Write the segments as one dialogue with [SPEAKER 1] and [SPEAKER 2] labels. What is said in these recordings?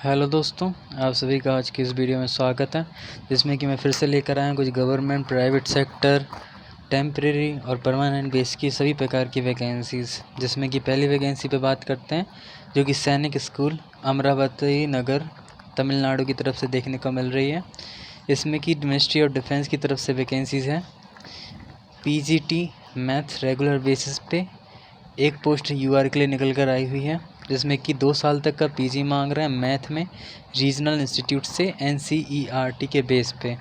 [SPEAKER 1] Hello दोस्तों, आप सभी का आज की इस वीडियो में स्वागत है, जिसमें कि मैं फिर से लेकर आया हूँ कुछ गवर्नमेंट, प्राइवेट सेक्टर, टेम्परेरी और परमानेंट बेस की सभी प्रकार की वैकेंसीज़। जिसमें कि पहली वैकेंसी पे बात करते हैं, जो कि सैनिक स्कूल अमरावती नगर तमिलनाडु की तरफ से देखने को मिल रही है। इसमें कि मिनिस्ट्री ऑफ डिफेंस की तरफ से वैकेंसीज़ हैं। पीजीटी मैथ रेगुलर बेसिस पे एक पोस्ट यूआर के लिए निकल कर आई हुई है, जिसमें कि 2 साल तक का पीजी मांग रहे हैं मैथ में रीजनल इंस्टीट्यूट से एनसीईआरटी के बेस पे।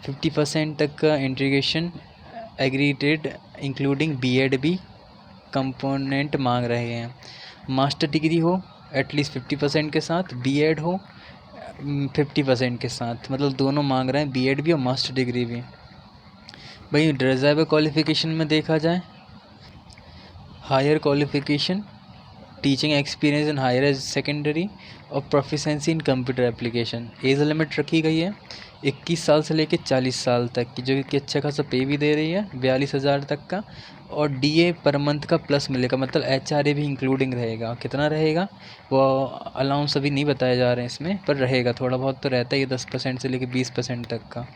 [SPEAKER 1] 50% तक का इंटीग्रेशन एग्रीडेड इंक्लूडिंग बीएड भी कंपोनेंट मांग रहे हैं। मास्टर डिग्री हो एटलीस्ट 50% के साथ, बीएड हो 50% के साथ, मतलब दोनों मांग रहे हैं, बीएड भी और मास्टर डिग्री भी। वहीं डिज़ायरेबल क्वालिफ़िकेशन में देखा जाए, higher qualification, teaching experience in higher secondary और proficiency in computer application. Age limit रखी गई है 21 साल से लेकर 40 साल तक की, जो कि अच्छा खासा पे भी दे रही है 42,000 तक का। और डीए पर मंथ का प्लस मिलेगा, मतलब एचआरए भी इंक्लूडिंग रहेगा। कितना रहेगा वो अलाउंस अभी नहीं बताए जा रहे हैं इसमें, पर रहेगा थोड़ा बहुत तो रहता ही है, 10% से लेकर 20% तक का।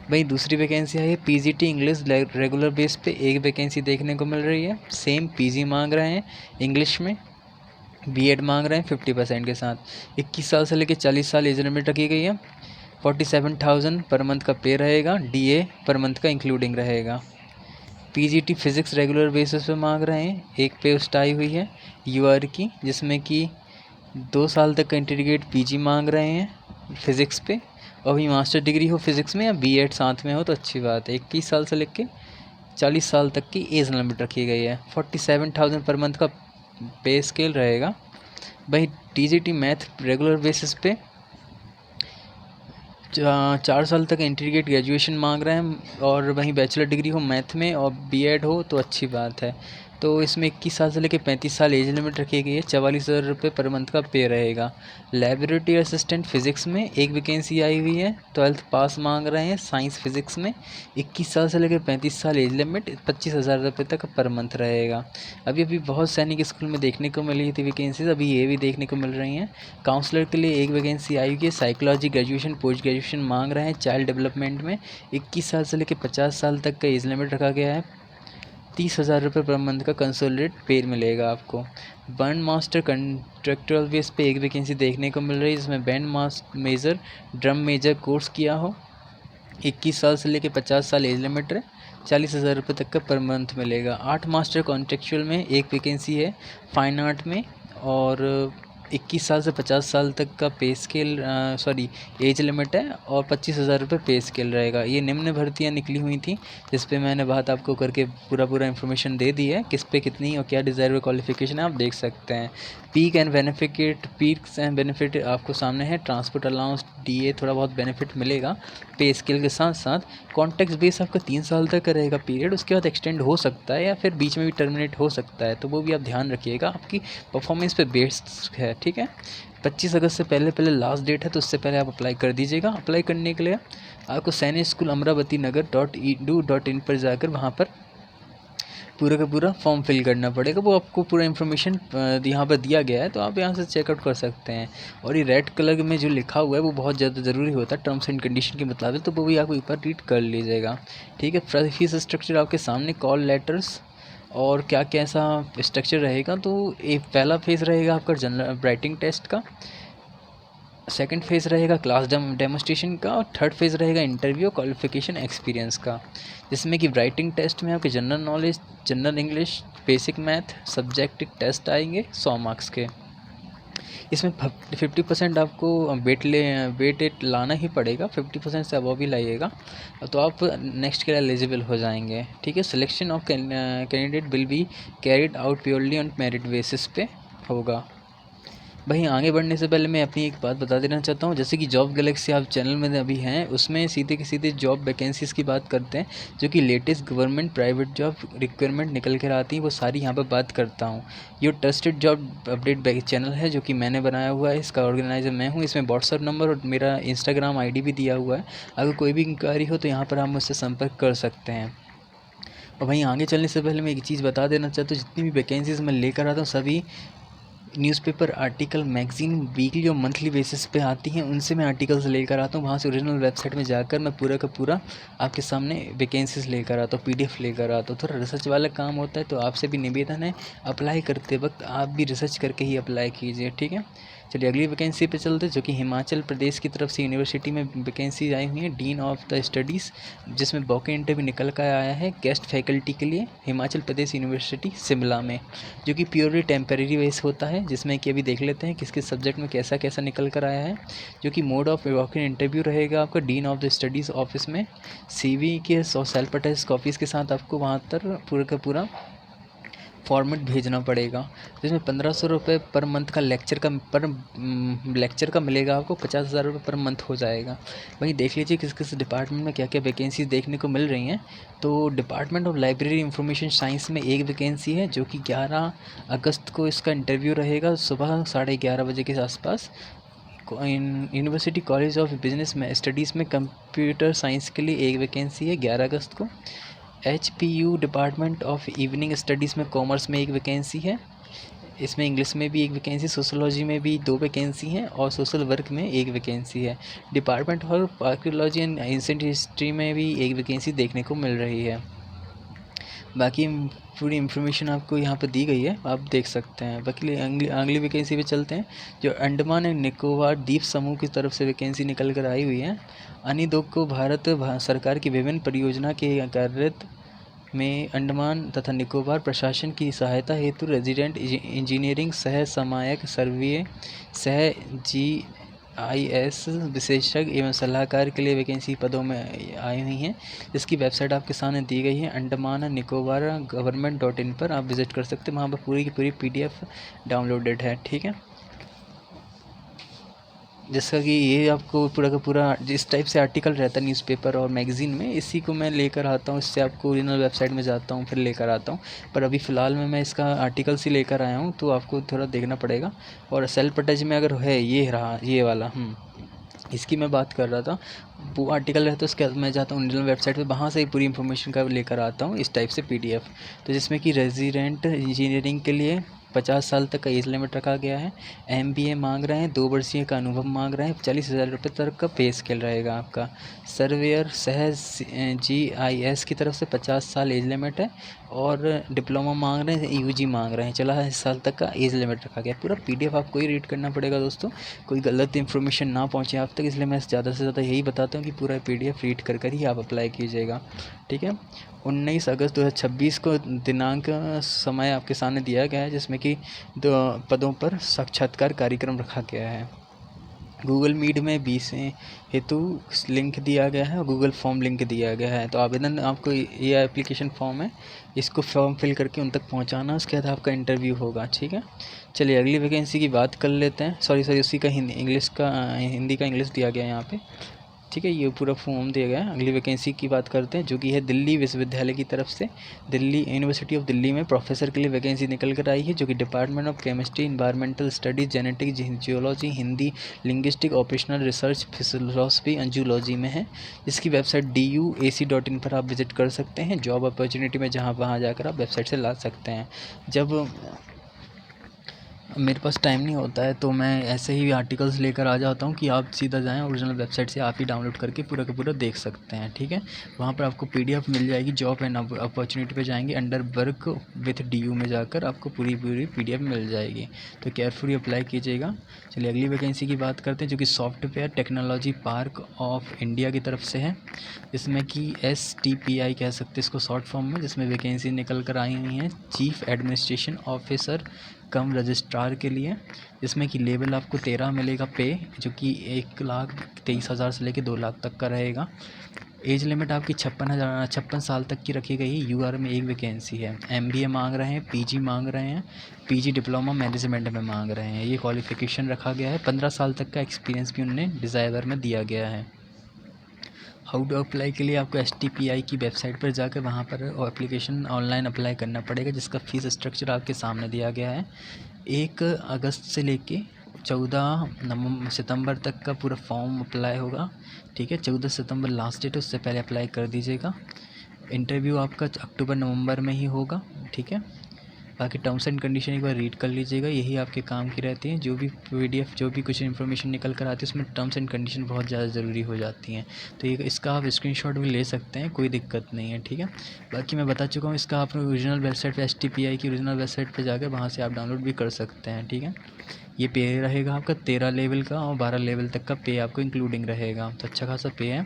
[SPEAKER 1] वहीं दूसरी वैकेंसी है पीजीटी इंग्लिश रेगुलर बेस पे एक वैकेंसी देखने को मिल रही है। सेम पीजी मांग रहे हैं इंग्लिश में, बीएड मांग रहे हैं 50% के साथ। 21 साल से लेकर 40 साल एज लिमिट रखी गई है। 47,000 पर मंथ का पे रहेगा, डीए पर मंथ का इंक्लूडिंग रहेगा। पीजीटी फिज़िक्स रेगुलर बेसिस पे मांग रहे हैं, एक पोस्ट आई हुई है यूआर की, जिसमें कि 2 साल तक का इंटीग्रेट पीजी मांग रहे हैं फिज़िक्स पे। और भी मास्टर डिग्री हो फिज़िक्स में या बीएड साथ में हो तो अच्छी बात है। 21 साल से लेकर 40 साल तक की एज लिमिट रखी गई है। 47,000 पर मंथ का पे स्केल रहेगा। वहीं टीजीटी मैथ रेगुलर बेसिस पे 4 साल तक इंटीग्रेट ग्रेजुएशन मांग रहे हैं, और वहीं बैचलर डिग्री हो मैथ में और बीएड हो तो अच्छी बात है। तो इसमें 21 साल से लेकर 35 साल एज लिमिट रखी गई है। 44,000 रुपये पर मंथ का पे रहेगा। लाइब्रेरी असिस्टेंट फिज़िक्स में एक वैकेंसी आई हुई है, 12th पास मांग रहे हैं साइंस फिज़िक्स में। 21 साल से लेकर 35 साल एज लिमिट, 25,000 रुपये तक पर मंथ रहेगा। अभी अभी बहुत सैनिक स्कूल में देखने को मिली थी वैकेंसीज, अभी ये भी देखने को मिल रही हैं। काउंसलर के लिए एक वैकेंसी आई हुई है, साइकोलॉजी ग्रेजुएशन पोस्ट ग्रेजुएशन मांग रहे हैं चाइल्ड डेवलपमेंट में। 21 साल से लेकर 50 साल तक का एज लिमिट रखा गया है। 30,000 रुपये पर मंथ का कंसोलिडेट पे मिलेगा आपको। बैंड मास्टर कंट्रेक्चुअल बेस पे एक वैकेंसी देखने को मिल रही है, जिसमें band major drum major course किया हो। 21 साल से लेकर 50 साल एज लिमिट है। 40,000 रुपये तक का पर मंथ मिलेगा। आर्ट मास्टर कॉन्ट्रेक्चुअल में एक वैकेंसी है फाइन आर्ट में, और 21 साल से 50 साल तक का पे स्केल एज लिमिट है, और 25,000 रुपये पे स्केल रहेगा। ये निम्न भर्तियाँ निकली हुई थी, जिस पे मैंने बात आपको करके पूरा इन्फॉर्मेशन दे दी है, किस पे कितनी और क्या डिज़ायरेबल क्वालिफिकेशन है, आप देख सकते हैं। पीक्स एंड बेनिफिट आपको सामने है। ट्रांसपोर्ट अलाउंस, डीए, थोड़ा बहुत बेनिफिट मिलेगा पे स्केल के साथ साथ। कॉन्ट्रैक्ट बेस आपका 3 साल तक का रहेगा पीरियड, उसके बाद एक्सटेंड हो सकता है या फिर बीच में भी टर्मिनेट हो सकता है, तो वो भी आप ध्यान रखिएगा, आपकी परफॉर्मेंस पे बेस्ड है, ठीक है। 25 अगस्त से पहले लास्ट डेट है, तो उससे पहले आप अप्लाई कर दीजिएगा। अप्लाई करने के लिए आपको सैनिक स्कूल अमरावती नगर .edu.in पर जाकर वहाँ पर पूरा का पूरा फॉर्म फिल करना पड़ेगा। वो आपको पूरा इन्फॉर्मेशन यहाँ पर दिया गया है, तो आप यहाँ से चेकआउट कर सकते हैं। और ये रेड कलर में जो लिखा हुआ है वो बहुत ज़्यादा ज़रूरी होता है टर्म्स एंड कंडीशन के मुताबिक, तो वो भी आप एक बार रीड कर लीजिएगा, ठीक है। फीस स्ट्रक्चर आपके सामने, कॉल लेटर्स और क्या कैसा स्ट्रक्चर रहेगा। तो एक पहला फेज़ रहेगा आपका जनरल राइटिंग टेस्ट का, सेकंड फेज़ रहेगा क्लास डेमोस्ट्रेशन का, और थर्ड फेज़ रहेगा इंटरव्यू क्वालिफिकेशन एक्सपीरियंस का, जिसमें कि राइटिंग टेस्ट में आपके general knowledge, general English, basic math subject test आएंगे 100 मार्क्स के। इसमें 50% आपको वेट लाना ही पड़ेगा, 50% से अबव भी लाइएगा तो आप नेक्स्ट के लिए एलिजिबल हो जाएंगे, ठीक है। Selection of candidate will be carried out purely on merit basis पे होगा। वहीं आगे बढ़ने से पहले मैं अपनी एक बात बता देना चाहता हूँ, जैसे कि जॉब गैलेक्सी आप चैनल में अभी हैं, उसमें सीधे के सीधे जॉब वैकेंसीज़ की बात करते हैं, जो कि latest government private job requirement निकल कर आती हैं, वो सारी यहाँ पर बात करता हूँ। ये ट्रस्टेड जॉब अपडेट चैनल है, जो कि मैंने बनाया हुआ है, इसका ऑर्गेनाइजर मैं हूँ। इसमें व्हाट्सअप नंबर और मेरा इंस्टाग्राम ID भी दिया हुआ है। अगर कोई भी इंक्वायरी हो तो यहाँ पर आप मुझसे संपर्क कर सकते हैं। और वहीं आगे चलने से पहले मैं एक चीज़ बता देना चाहता हूँ, जितनी भी वैकेंसीज़ मैं लेकर आता हूँ सभी न्यूज़पेपर आर्टिकल मैगज़ीन वीकली और मंथली बेसिस पे आती हैं, उनसे मैं आर्टिकल्स लेकर आता हूँ। वहाँ से ओरिजिनल वेबसाइट में जाकर मैं पूरा का पूरा आपके सामने वैकेंसीज़ लेकर आता हूँ, पीडीएफ लेकर आता हूँ। थोड़ा रिसर्च वाला काम होता है, तो आपसे भी निवेदन है अप्लाई करते वक्त आप भी रिसर्च करके ही अप्लाई कीजिए, ठीक है। चलिए अगली वैकेंसी पे चलते हैं, जो कि हिमाचल प्रदेश की तरफ से यूनिवर्सिटी में वैकेंसी आई हुई है, डीन ऑफ द स्टडीज़, जिसमें वॉक इन इंटरव्यू निकल कर आया है गेस्ट फैकल्टी के लिए हिमाचल प्रदेश यूनिवर्सिटी शिमला में, जो कि प्योरली टेम्परेरी बेस होता है। जिसमें कि अभी देख लेते हैं किस किस सब्जेक्ट में कैसा कैसा निकल कर आया है। जो कि mode of walk in interview रहेगा आपका dean of the studies office में, सीवी के सेल्फ अटेस्ट कॉपीज़ के साथ आपको वहाँ पर पूरा का पूरा फॉर्मेट भेजना पड़ेगा। जिसमें 1500 रुपये पर मंथ का लेक्चर का मिलेगा आपको, 50,000 रुपये पर मंथ हो जाएगा। वहीं देख लीजिए किस किस डिपार्टमेंट में क्या क्या वैकेंसीज देखने को मिल रही हैं। तो department of library information science में एक वैकेंसी है, जो कि 11 अगस्त को इसका इंटरव्यू रहेगा सुबह 11:30 बजे के आसपास। यूनिवर्सिटी कॉलेज ऑफ बिजनेस में स्टडीज़ में कंप्यूटर साइंस के लिए एक वैकेंसी है 11 अगस्त को। HPU department of evening studies में कॉमर्स में एक वैकेंसी है। इसमें इंग्लिश में भी एक वैकेंसी, सोशोलॉजी में भी 2 वैकेंसी हैं और सोशल वर्क में एक वैकेंसी है। Department of archaeology and ancient history में भी एक वैकेंसी देखने को मिल रही है। बाकी पूरी इन्फॉर्मेशन आपको यहाँ पर दी गई है, आप देख सकते हैं। बाकी अगली वैकेंसी पे चलते हैं, जो अंडमान एंड निकोबार द्वीप समूह की तरफ से वैकेंसी निकल कर आई हुई है। अनिदोग को भारत सरकार की विभिन्न परियोजना के कार्यरत में अंडमान तथा निकोबार प्रशासन की सहायता हेतु रेजिडेंट इंजीनियरिंग सह समायक सर्वे सह GIS विशेषज्ञ एवं सलाहकार के लिए वैकेंसी पदों में आई हुई हैं, जिसकी वेबसाइट आपके सामने दी गई है अंडमान निकोबार गवर्नमेंट.in पर आप विजिट कर सकते हैं। वहाँ पर पूरी की पूरी PDF डाउनलोडेड है, ठीक है। जिसका कि ये आपको पूरा का पूरा जिस टाइप से आर्टिकल रहता है न्यूज़पेपर और मैगज़ीन में, इसी को मैं लेकर आता हूँ। इससे आपको ओरिजिनल वेबसाइट में जाता हूँ फिर लेकर आता हूँ। पर अभी फ़िलहाल में मैं इसका आर्टिकल्स ही लेकर आया हूँ, तो आपको थोड़ा देखना पड़ेगा। और सेल्फ अटैच में अगर है ये रहा ये वाला इसकी मैं बात कर रहा था, वो आर्टिकल रहता है उसके बाद मैं जाता हूँ ओरिजिनल वेबसाइट पे, वहाँ से ही पूरी इन्फॉर्मेशन का लेकर आता हूँ इस टाइप से PDF। तो जिसमें कि रेजिडेंट इंजीनियरिंग के लिए 50 साल तक का एज लिमिट रखा गया है। MBA मांग रहे हैं, 2 वर्षीय का अनुभव मांग रहे हैं, 40,000 रुपये तक का पे स्केल रहेगा आपका। सर्वेयर सह GIS की तरफ से 50 साल एज लिमिट है। और डिप्लोमा मांग रहे हैं, UG मांग रहे हैं, 40 साल तक का एज लिमिट रखा गया है। पूरा PDF आपको ही रीड करना पड़ेगा दोस्तों, कोई गलत इन्फॉर्मेशन ना पहुंचे आप तक, इसलिए मैं ज़्यादा से ज़्यादा यही बताता हूँ कि पूरा PDF रीड कर ही आप अप्लाई कीजिएगा, ठीक है। 19 अगस्त 2026 को दिनांक समय आपके सामने दिया गया है, जिसमें कि 2 पदों पर साक्षात्कार कार्यक्रम रखा गया है। गूगल मीट में 20 हेतु लिंक दिया गया है और गूगल फॉर्म लिंक दिया गया है। तो आवेदन आपको ये एप्लीकेशन फॉर्म है, इसको फॉर्म फिल करके उन तक पहुंचाना, उसके बाद आपका इंटरव्यू होगा, ठीक है। चलिए अगली वैकेंसी की बात कर लेते हैं। सॉरी उसी का हिंदी का इंग्लिश दिया गया है यहाँ पे, ठीक है। ये पूरा फॉर्म दिया गया है। अगली वैकेंसी की बात करते हैं, जो कि है दिल्ली विश्वविद्यालय की तरफ से। दिल्ली यूनिवर्सिटी ऑफ दिल्ली में प्रोफेसर के लिए वैकेंसी निकल कर आई है, जो कि department of chemistry, environmental studies, genetic, geology, Hindi, linguistic, operational research, philosophy and zoology में है। इसकी वेबसाइट DUAC.in पर आप विजिट कर सकते हैं। जॉब अपॉर्चुनिटी में वहाँ जाकर आप वेबसाइट से ला सकते हैं। जब मेरे पास टाइम नहीं होता है तो मैं ऐसे ही आर्टिकल्स लेकर आ जाता हूँ कि आप सीधा जाएँ ओरिजिनल वेबसाइट से, आप ही डाउनलोड करके पूरा का पूरा देख सकते हैं, ठीक है। वहाँ पर आपको PDF मिल जाएगी। जॉब एंड अपॉर्चुनिटी पे जाएंगे, अंडर वर्क विथ DU में जाकर आपको पूरी PDF मिल जाएगी। तो केयरफुली अप्लाई कीजिएगा। चलिए अगली वैकेंसी की बात करते हैं, जो कि software technology park of India की तरफ से है, इसमें कि STPI कह सकते हैं इसको शॉर्ट फॉर्म में। जिसमें वैकेंसी निकल कर आई हुई हैं चीफ एडमिनिस्ट्रेशन ऑफिसर कम रजिस्ट्रार के लिए, जिसमें कि लेवल आपको 13 मिलेगा पे, जो कि 1,23,000 से लेकर 2 लाख तक का रहेगा। एज लिमिट आपकी 56 साल तक की रखी गई है। UR में एक वैकेंसी है। MBA मांग रहे हैं, PG मांग रहे हैं, PG डिप्लोमा मैनेजमेंट में मांग रहे हैं। ये क्वालिफिकेशन रखा गया है। 15 साल तक का एक्सपीरियंस भी उन्होंने डिज़ायर में दिया गया है। हाउ टू अप्लाई के लिए आपको STPI की वेबसाइट पर जाकर वहाँ पर एप्लीकेशन ऑनलाइन अप्लाई करना पड़ेगा, जिसका फ़ीस स्ट्रक्चर आपके सामने दिया गया है। 1 अगस्त से लेके 14 सितंबर तक का पूरा फॉर्म अप्लाई होगा, ठीक है। 14 सितंबर लास्ट डेट है, उससे पहले अप्लाई कर दीजिएगा। इंटरव्यू आपका अक्टूबर नवंबर में ही होगा, ठीक है। बाकी टर्म्स एंड कंडीशन एक बार रीड कर लीजिएगा, यही आपके काम की रहती हैं। जो भी PDF जो भी कुछ इन्फॉर्मेशन निकल कर आती है उसमें टर्म्स एंड कंडीशन बहुत ज़्यादा ज़रूरी हो जाती हैं। तो ये इसका आप स्क्रीनशॉट भी ले सकते हैं, कोई दिक्कत नहीं है, ठीक है। बाकी मैं बता चुका हूँ, इसका आप ओरिजिनल वेबसाइट पे STPI की ओरिजिनल वेबसाइट पे जाकर वहाँ से आप डाउनलोड भी कर सकते हैं, ठीक है। ये पे रहेगा आपका 13 लेवल का और 12 लेवल तक का पे आपको इंक्लूडिंग रहेगा, तो अच्छा खासा पे है।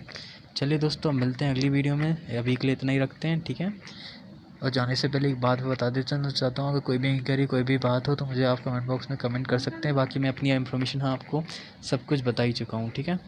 [SPEAKER 1] चलिए दोस्तों, मिलते हैं अगली वीडियो में, अभी के लिए इतना ही रखते हैं, ठीक है। और जाने से पहले एक बात बता देना चाहता हूँ, अगर कोई भी इंक्वायरी कोई भी बात हो तो मुझे आप कमेंट बॉक्स में कमेंट कर सकते हैं। बाकी मैं अपनी इन्फॉर्मेशन आपको सब कुछ बता ही चुका हूँ, ठीक है।